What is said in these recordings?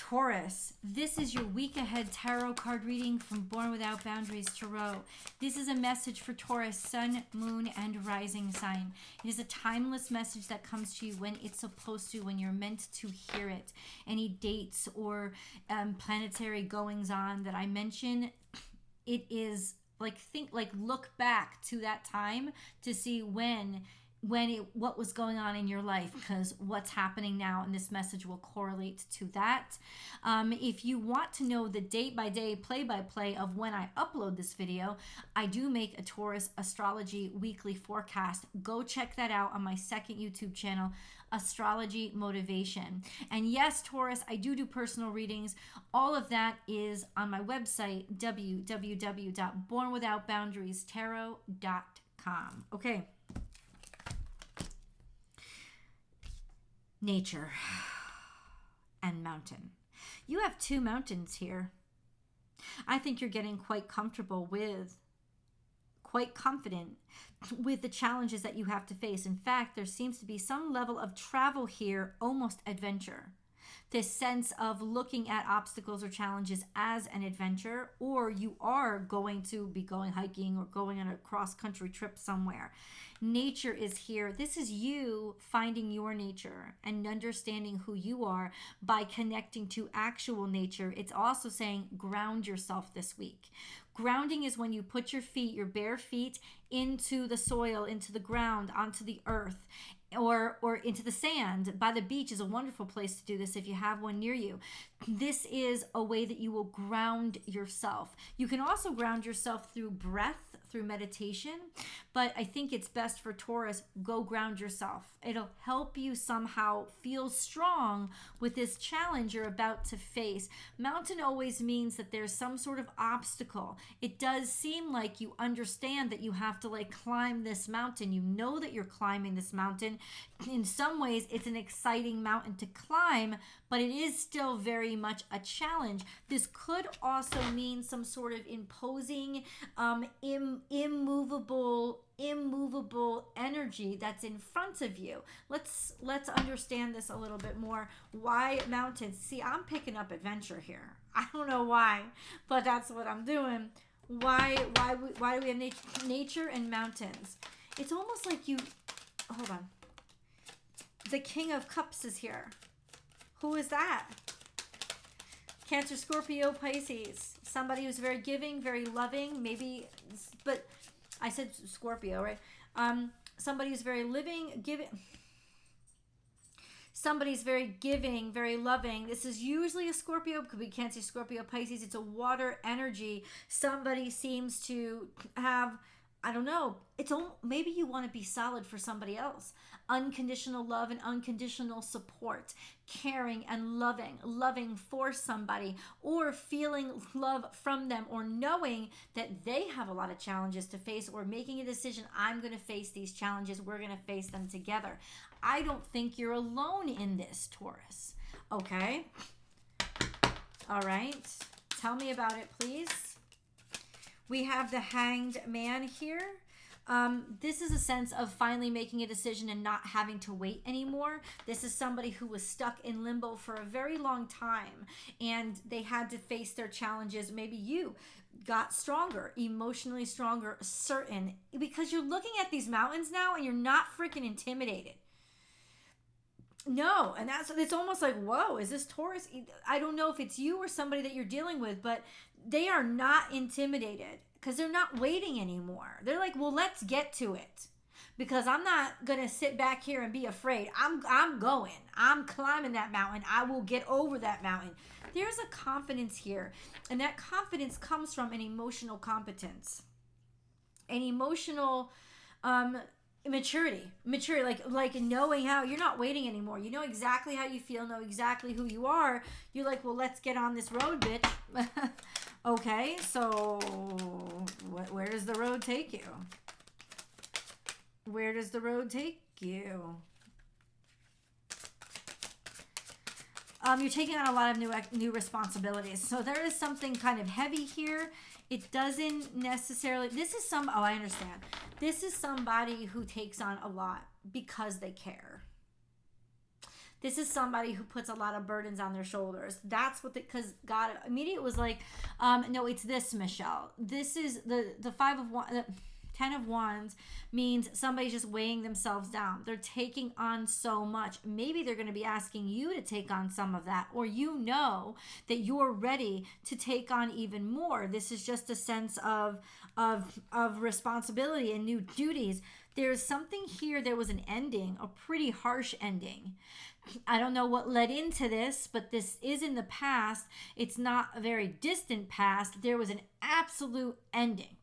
Taurus, this is your week ahead tarot card reading from Born Without Boundaries Tarot. This is a message for Taurus, sun, moon, and rising sign. It is a timeless message that comes to you when it's supposed to, when you're meant to hear it. Any dates or planetary goings on that I mention, it is look back to that time to see what was going on in your life, because what's happening now, and this message will correlate to that. If you want to know the day-by-day, play-by-play of when I upload this video, I do make a Taurus astrology weekly forecast. Go check that out on my second YouTube channel, Astrology Motivation. And yes, Taurus, I do personal readings. All of that is on my website, www.bornwithoutboundariestarot.com. Okay. Nature and mountain. You have two mountains here. I think you're getting quite comfortable with, quite confident with the challenges that you have to face. In fact, there seems to be some level of travel here, almost adventure. This sense of looking at obstacles or challenges as an adventure, or you are going to be going hiking or going on a cross-country trip somewhere. Nature is here. This is you finding your nature and understanding who you are by connecting to actual nature. It's also saying ground yourself this week. Grounding is when you put your feet, your bare feet, into the soil, into the ground, onto the earth, or into the sand. By the beach is a wonderful place to do this if you have one near you. This is a way that you will ground yourself. You can also ground yourself through breath, through meditation, but I think it's best for Taurus, go ground yourself. It'll help you somehow feel strong with this challenge you're about to face. Mountain always means that there's some sort of obstacle. It does seem like you understand that you have to climb this mountain. You know that you're climbing this mountain. In some ways, it's an exciting mountain to climb, but it is still very much a challenge. This could also mean some sort of imposing, immovable energy that's in front of you. Let's understand this a little bit more. Why mountains? See, I'm picking up adventure here. I don't know why, but that's what I'm doing. Why do we have nature and mountains? It's almost like you, hold on. The King of Cups is here. Who is that? Cancer, Scorpio, Pisces. Somebody who's very giving, very loving, maybe, but I said Scorpio, right? Somebody who's very giving. Somebody's very giving, very loving. This is usually a Scorpio, because we can't see Scorpio, Pisces. It's a water energy. Somebody seems to have, I don't know, maybe you want to be solid for somebody else. Unconditional love and unconditional support, caring and loving for somebody, or feeling love from them, or knowing that they have a lot of challenges to face, or making a decision, I'm going to face these challenges, we're going to face them together. I don't think you're alone in this, Taurus. Okay? All right. Tell me about it, please. We have the Hanged Man here. This is a sense of finally making a decision and not having to wait anymore. This is somebody who was stuck in limbo for a very long time, and they had to face their challenges. Maybe you got stronger, emotionally stronger, certain, because you're looking at these mountains now and you're not freaking intimidated. No, and it's almost like, whoa, is this Taurus? I don't know if it's you or somebody that you're dealing with, but they are not intimidated because they're not waiting anymore. They're like, well, let's get to it, because I'm not going to sit back here and be afraid. I'm going. I'm climbing that mountain. I will get over that mountain. There's a confidence here, and that confidence comes from an emotional competence, an emotional maturity, like knowing how you're not waiting anymore. You know exactly how you feel, know exactly who you are. You're like, well, let's get on this road, bitch. Okay, so where does the road take you? Where does the road take you? You're taking on a lot of new responsibilities. So there is something kind of heavy here. It doesn't necessarily, I understand. This is somebody who takes on a lot because they care. This is somebody who puts a lot of burdens on their shoulders. That's what because God immediately was like, no, it's this, Michelle. This is the 5 of Wands. 10 of Wands means somebody's just weighing themselves down. They're taking on so much. Maybe they're going to be asking you to take on some of that, or you know that you're ready to take on even more. This is just a sense of responsibility and new duties. There's something here. There was an ending, a pretty harsh ending. I don't know what led into this, but this is in the past. It's not a very distant past. There was an absolute ending.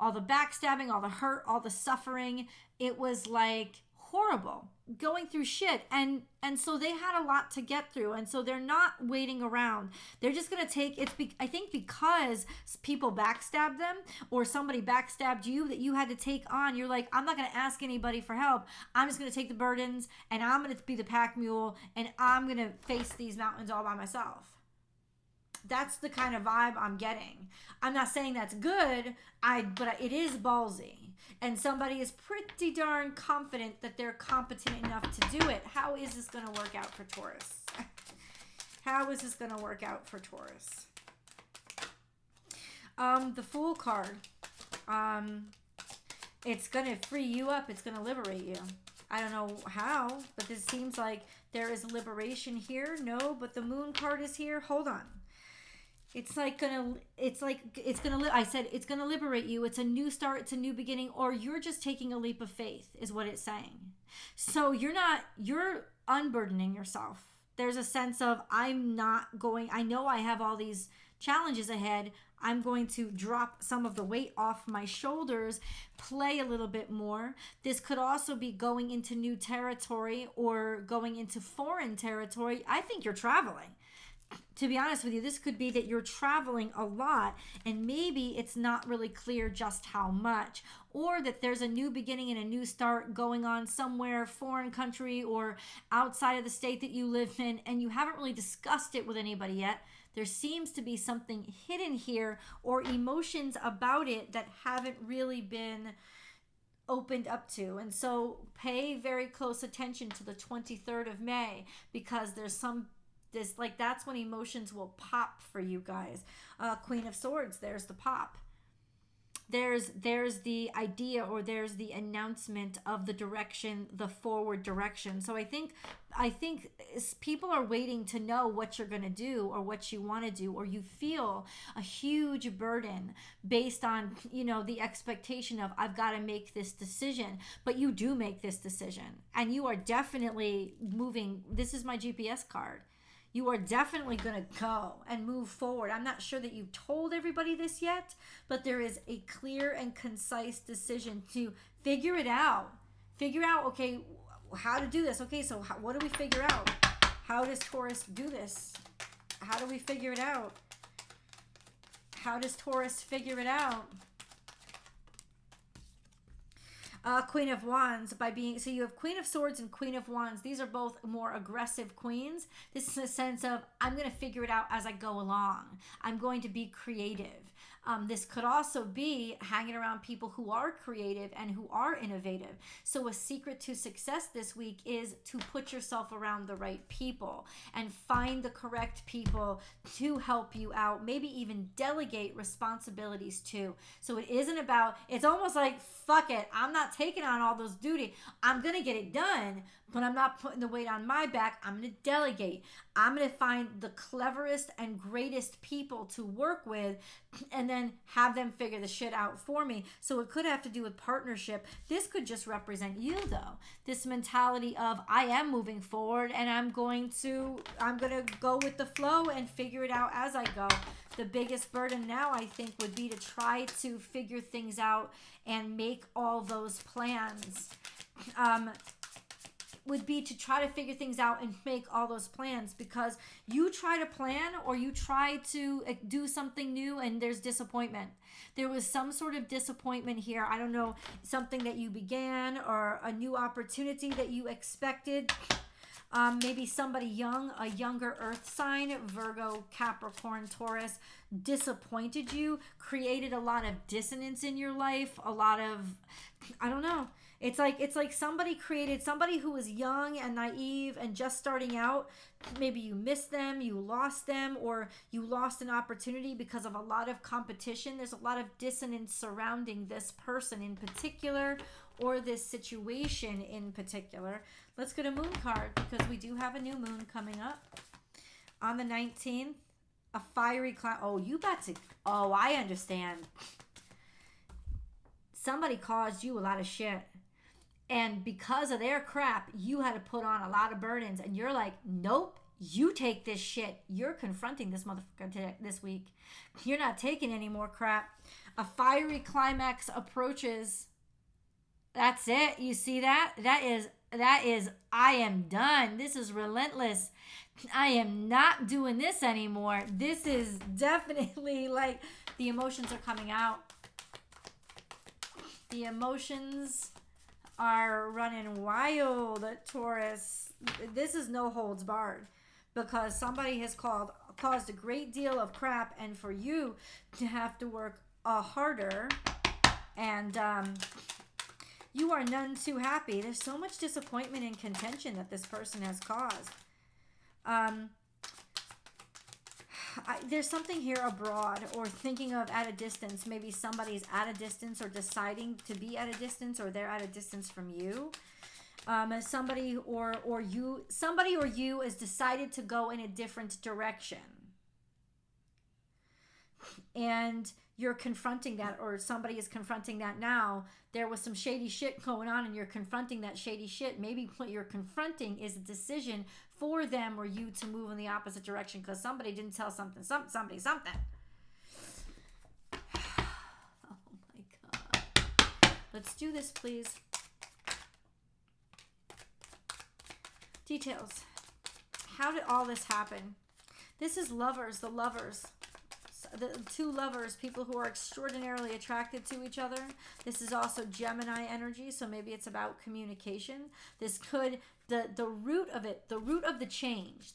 All the backstabbing, all the hurt, all the suffering. It was like horrible, going through shit. And so they had a lot to get through. And so they're not waiting around. They're just going to take I think because people backstabbed them or somebody backstabbed you that you had to take on. You're like, I'm not going to ask anybody for help. I'm just going to take the burdens and I'm going to be the pack mule and I'm going to face these mountains all by myself. That's the kind of vibe I'm getting. I'm not saying that's good, but it is ballsy. And somebody is pretty darn confident that they're competent enough to do it. How is this going to work out for Taurus? How is this going to work out for Taurus? The Fool card. It's going to free you up. It's going to liberate you. I don't know how, but this seems like there is liberation here. No, but the Moon card is here. Hold on. I said it's gonna liberate you. It's a new start, it's a new beginning, or you're just taking a leap of faith, is what it's saying. So you're unburdening yourself. There's a sense of, I know I have all these challenges ahead. I'm going to drop some of the weight off my shoulders, play a little bit more. This could also be going into new territory or going into foreign territory. I think you're traveling. To be honest with you, this could be that you're traveling a lot and maybe it's not really clear just how much, or that there's a new beginning and a new start going on somewhere, foreign country or outside of the state that you live in, and you haven't really discussed it with anybody yet. There seems to be something hidden here or emotions about it that haven't really been opened up to. And so pay very close attention to the 23rd of May because that's when emotions will pop for you guys. Queen of Swords, there's the pop. There's the idea, or there's the announcement of the direction, the forward direction. So I think people are waiting to know what you're going to do or what you want to do, or you feel a huge burden based on, the expectation of, I've got to make this decision. But you do make this decision and you are definitely moving. This is my GPS card. You are definitely going to go and move forward. I'm not sure that you've told everybody this yet, but there is a clear and concise decision to figure it out. Figure out, okay, how to do this. Okay, so what do we figure out? How does Taurus do this? How do we figure it out? How does Taurus figure it out? Queen of Wands, so you have Queen of Swords and Queen of Wands. These are both more aggressive queens. This is a sense of, I'm going to figure it out as I go along. I'm going to be creative. This could also be hanging around people who are creative and who are innovative. So a secret to success this week is to put yourself around the right people and find the correct people to help you out. Maybe even delegate responsibilities to. So it isn't about, it's almost like, fuck it, I'm not taking on all those duty. I'm going to get it done, but I'm not putting the weight on my back. I'm going to delegate. I'm going to find the cleverest and greatest people to work with and then have them figure the shit out for me. So it could have to do with partnership. This could just represent you though. This mentality of, I am moving forward and I'm going to go with the flow and figure it out as I go. The biggest burden now, I think, would be to try to figure things out and make all those plans. Would be to try to figure things out and make all those plans, because you try to plan or you try to do something new and there's disappointment. There was some sort of disappointment here. I don't know, something that you began or a new opportunity that you expected. Maybe somebody young, a younger earth sign, Virgo, Capricorn, Taurus, disappointed you, created a lot of dissonance in your life, a lot of, I don't know. It's like somebody who was young and naive and just starting out. Maybe you missed them, you lost them, or you lost an opportunity because of a lot of competition. There's a lot of dissonance surrounding this person in particular, or this situation in particular. Let's get a moon card, because we do have a new moon coming up on the 19th. A fiery cloud. Oh, I understand. Somebody caused you a lot of shit. And because of their crap, you had to put on a lot of burdens. And you're like, nope, you take this shit. You're confronting this motherfucker this week. You're not taking any more crap. A fiery climax approaches. That's it. You see that? That is, I am done. This is relentless. I am not doing this anymore. This is definitely like the emotions are coming out. The emotions are running wild at Taurus. This is no holds barred, because somebody has caused a great deal of crap, and for you to have to work harder, and you are none too happy. There's so much disappointment and contention that this person has caused. There's something here abroad, or thinking of at a distance. Maybe somebody's at a distance, or deciding to be at a distance, or they're at a distance from you. Somebody or you has decided to go in a different direction, and you're confronting that, or somebody is confronting that now. There was some shady shit going on, and you're confronting that shady shit. Maybe what you're confronting is a decision for them or you to move in the opposite direction, because somebody didn't tell somebody something. Oh my God. Let's do this, please. Details. How did all this happen? This is lovers, the lovers. The two lovers, people who are extraordinarily attracted to each other. This is also Gemini energy, so maybe it's about communication. This could, the root of it, the root of the change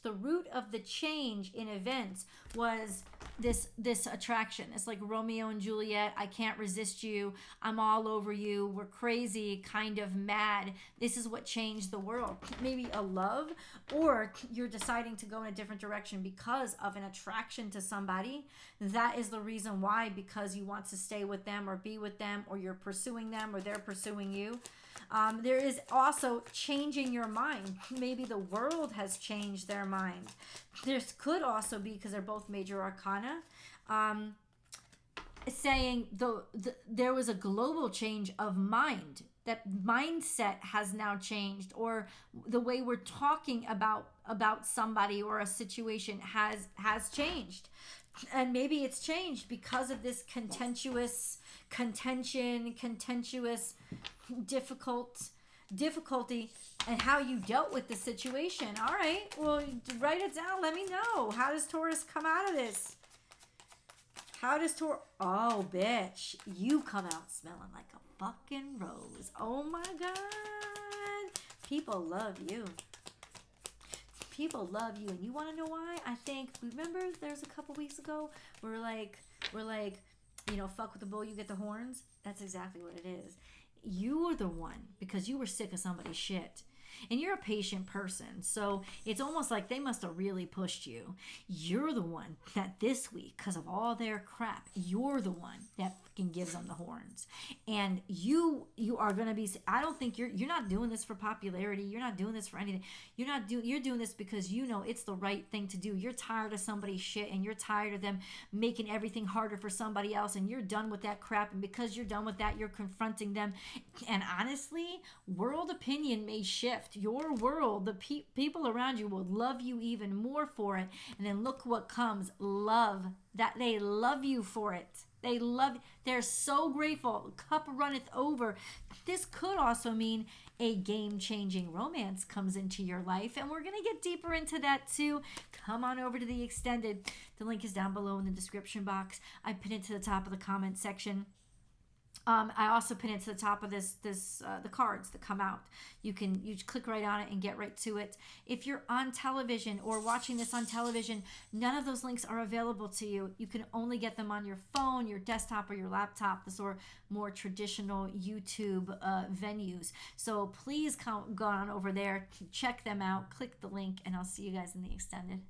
in events was this attraction. It's like Romeo and Juliet. I can't resist you. I'm all over you. We're crazy, kind of mad. This is what changed the world. Maybe a love, or you're deciding to go in a different direction because of an attraction to somebody. That is the reason why, because you want to stay with them or be with them, or you're pursuing them or they're pursuing you. There is also changing your mind. Maybe the world has changed their mind. This could also be, because they're both major arcana, saying there was a global change of mind. That mindset has now changed, or the way we're talking about somebody or a situation has changed. And maybe it's changed because of this contentious difficulty, and how you dealt with the situation. All right, well, write it down. Let me know. How does Taurus come out of this? Oh, bitch. You come out smelling like a fucking rose. Oh, my God. People love you. People love you. And you want to know why? I think, remember there's a couple weeks ago, we're like, fuck with the bull, you get the horns. That's exactly what it is. You were the one, because you were sick of somebody's shit. And you're a patient person, so it's almost like they must have really pushed you. You're the one that this week, because of all their crap, you're the one that fucking gives them the horns. And you are going to be, I don't think you're not doing this for popularity. You're not doing this for anything. You're doing this because you know it's the right thing to do. You're tired of somebody's shit, and you're tired of them making everything harder for somebody else, and you're done with that crap. And because you're done with that, you're confronting them. And honestly, world opinion may shift. Your world, the people around you will love you even more for it. And then look what comes. Love. That they love you for it. They're so grateful. Cup runneth over. This could also mean a game-changing romance comes into your life, and we're going to get deeper into that too. Come on over to the extended. The link is down below in the description box. I pin it to the top of the comment section. I also pin it to the top of the cards that come out. You click right on it and get right to it. If you're on television or watching this on television, none of those links are available to you. You can only get them on your phone, your desktop, or your laptop. Those are more traditional YouTube venues. So please go on over there, check them out, click the link, and I'll see you guys in the extended.